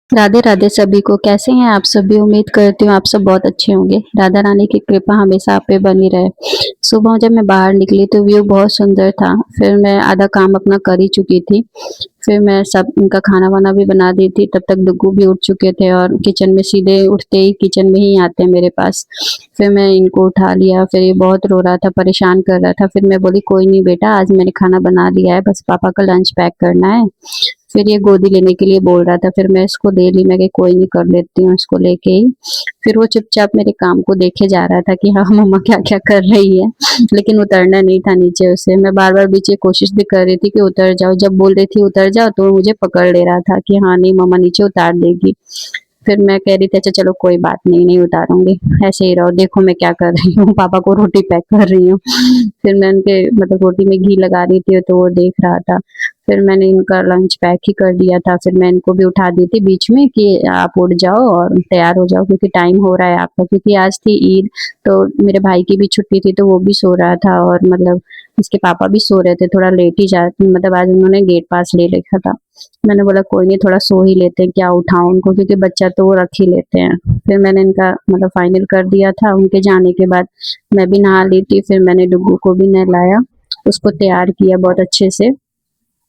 राधे राधे सभी को। कैसे हैं आप सभी? उम्मीद करती हूँ आप सब बहुत अच्छे होंगे। राधा रानी की कृपा हमेशा आप पे बनी रहे। सुबह जब मैं बाहर निकली तो व्यू बहुत सुंदर था। फिर मैं आधा काम अपना कर ही चुकी थी। फिर मैं सब उनका खाना वाना भी बना दी थी। तब तक डुग्गू भी उठ चुके थे और किचन में सीधे उठते ही किचन में ही आते हैं मेरे पास। फिर मैं इनको उठा लिया। फिर ये बहुत रो रहा था, परेशान कर रहा था। फिर मैं बोली कोई नहीं बेटा, आज मैंने खाना बना लिया है, बस पापा का लंच पैक करना है। फिर ये गोदी लेने के लिए बोल रहा था। फिर मैं इसको ले ली। मैं कही कोई नहीं, कर लेती हूँ इसको लेके ही। फिर वो चुपचाप मेरे काम को देखे जा रहा था कि हाँ मम्मा क्या क्या कर रही है। लेकिन उतरना नहीं था नीचे उसे। मैं बार बार बीच में कोशिश भी कर रही थी कि उतर जाओ। जब बोल रही थी उतर जाओ तो वो मुझे पकड़ ले रहा था कि हाँ नहीं मम्मा नीचे उतार देगी। फिर मैं कह रही थी अच्छा चलो कोई बात नहीं, नहीं उतारूंगी, ऐसे ही रहो, देखो मैं क्या कर रही हूँ, पापा को रोटी पैक कर रही हूँ। फिर मैं उनके मतलब रोटी में घी लगा रही थी तो वो देख रहा था। फिर मैंने इनका लंच पैक ही कर दिया था। फिर मैं इनको भी उठा दी थी बीच में कि आप उठ जाओ और तैयार हो जाओ क्योंकि टाइम हो रहा है आपका, क्योंकि आज थी ईद। तो मेरे भाई की भी छुट्टी थी तो वो भी सो रहा था और मतलब इसके पापा भी सो रहे थे, थोड़ा लेट ही जा मतलब आज उन्होंने गेट पास ले रखा था। मैंने बोला कोई नहीं, थोड़ा सो ही लेते हैं, क्या उठाऊं उनको, क्योंकि बच्चा तो वो रख ही लेते हैं। फिर मैंने इनका मतलब फाइनल कर दिया था। उनके जाने के बाद मैं भी नहा ली थी। फिर मैंने डुग्गू को भी नहलाया, उसको तैयार किया बहुत अच्छे से।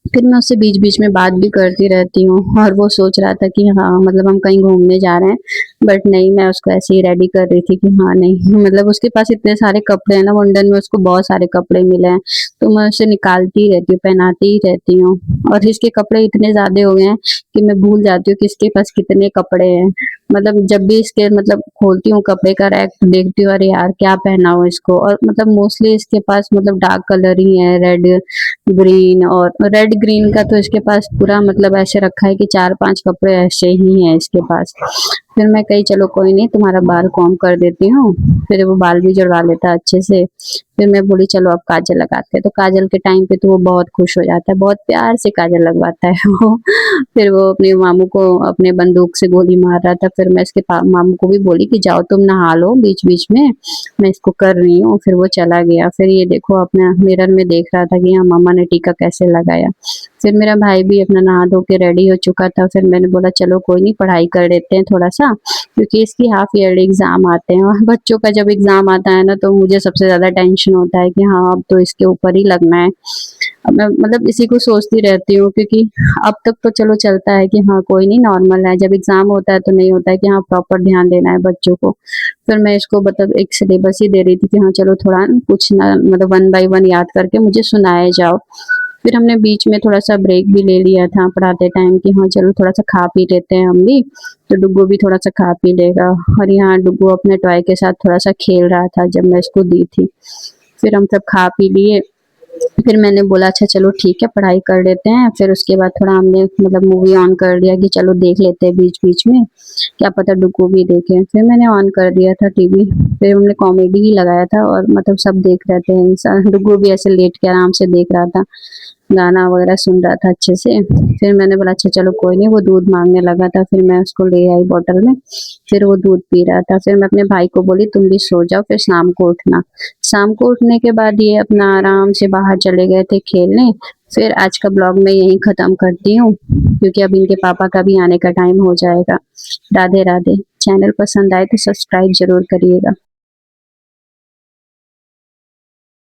फिर मैं उससे बीच-बीच में बात भी करती रहती हूँ और वो सोच रहा था कि हाँ, मतलब हम कहीं घूमने जा रहे हैं, बट नहीं, मैं उसको ऐसे ही रेडी कर रही थी कि हाँ, नहीं मतलब उसके पास इतने सारे कपड़े हैं ना, मुंडन में उसको बहुत सारे कपड़े मिले हैं, तो मैं उसे निकालती ही रहती हूँ, पहनाती ही रहती हूँ। और इसके कपड़े इतने ज़्यादा हो गए हैं कि मैं भूल जाती हूँ कि इसके पास कितने कपड़े हैं। मतलब जब भी इसके मतलब खोलती हूँ कपड़े का रैक, देखती हूँ अरे यार क्या पहना हो इसको। और मतलब मोस्टली इसके पास मतलब डार्क कलर ही है, रेड ग्रीन। और रेड ग्रीन का तो इसके पास पूरा मतलब ऐसे रखा है कि 4-5 कपड़े ऐसे ही हैं इसके पास। फिर मैं कही चलो कोई नहीं, तुम्हारा बाल कॉम्ब कर देती हूँ। फिर वो बाल भी जड़वा लेता है अच्छे से। फिर मैं बोली चलो अब काजल लगाते हैं। तो काजल के टाइम पे तो वो बहुत खुश हो जाता है, बहुत प्यार से काजल लगवाता है वो। फिर वो अपने मामू को अपने बंदूक से गोली मार रहा था। फिर मैं इसके मामू को भी बोली कि जाओ तुम नहा लो बीच बीच में, मैं इसको कर रही हूँ। फिर वो चला गया। फिर ये देखो अपना मिरर में देख रहा था कि हाँ मम्मा ने टीका कैसे लगाया। फिर मेरा भाई भी अपना नहा धो के रेडी हो चुका था। फिर मैंने बोला चलो कोई नहीं, पढ़ाई कर लेते हैं थोड़ा सा, क्योंकि इसकी हाफ ईयरली एग्जाम आते हैं। और बच्चों का जब एग्जाम आता है ना तो मुझे सबसे ज्यादा टेंशन होता है कि हाँ अब तो इसके ऊपर ही लगना है। अब मैं मतलब इसी को सोचती रहती हूँ, क्योंकि अब तक तो चलो चलता है कि हाँ कोई नहीं नॉर्मल है, जब एग्जाम होता है तो नहीं होता है कि हाँ प्रॉपर ध्यान देना है बच्चों को। फिर मैं इसको मतलब एक सिलेबस ही दे रही थी कि हाँ चलो थोड़ा कुछ ना मतलब 1 बाय 1 याद करके मुझे सुनाए जाओ। फिर हमने बीच में थोड़ा सा ब्रेक भी ले लिया था पढ़ाते टाइम कि हाँ चलो थोड़ा सा खा पी लेते हैं हम भी, तो डुग्गू भी थोड़ा सा खा पी लेगा। और यहाँ डुग्गू अपने टॉय के साथ थोड़ा सा खेल रहा था जब मैं इसको दी थी। फिर हम सब खा पी लिए। फिर मैंने बोला अच्छा चलो ठीक है पढ़ाई कर लेते हैं। फिर उसके बाद थोड़ा हमने मतलब मूवी ऑन कर दिया कि चलो देख लेते हैं बीच बीच में, क्या पता डुग्गू भी देखे। फिर मैंने ऑन कर दिया था टीवी। फिर हमने कॉमेडी ही लगाया था और मतलब सब देख रहे थे। इंसान डुग्गू भी ऐसे लेट के आराम से देख रहा था, गाना वगैरह सुन रहा था अच्छे से। फिर मैंने बोला अच्छा चलो कोई नहीं, वो दूध मांगने लगा था। फिर मैं उसको ले आई बॉटल में। फिर वो दूध पी रहा था। फिर मैं अपने भाई को बोली तुम भी सो जाओ, फिर शाम को उठना। शाम को उठने के बाद ये अपना आराम से बाहर चले गए थे खेलने। फिर आज का ब्लॉग मैं यहीं खत्म करती हूँ, क्योंकि अब इनके पापा का भी आने का टाइम हो जाएगा। राधे राधे। चैनल पसंद आए तो सब्सक्राइब जरूर करिएगा।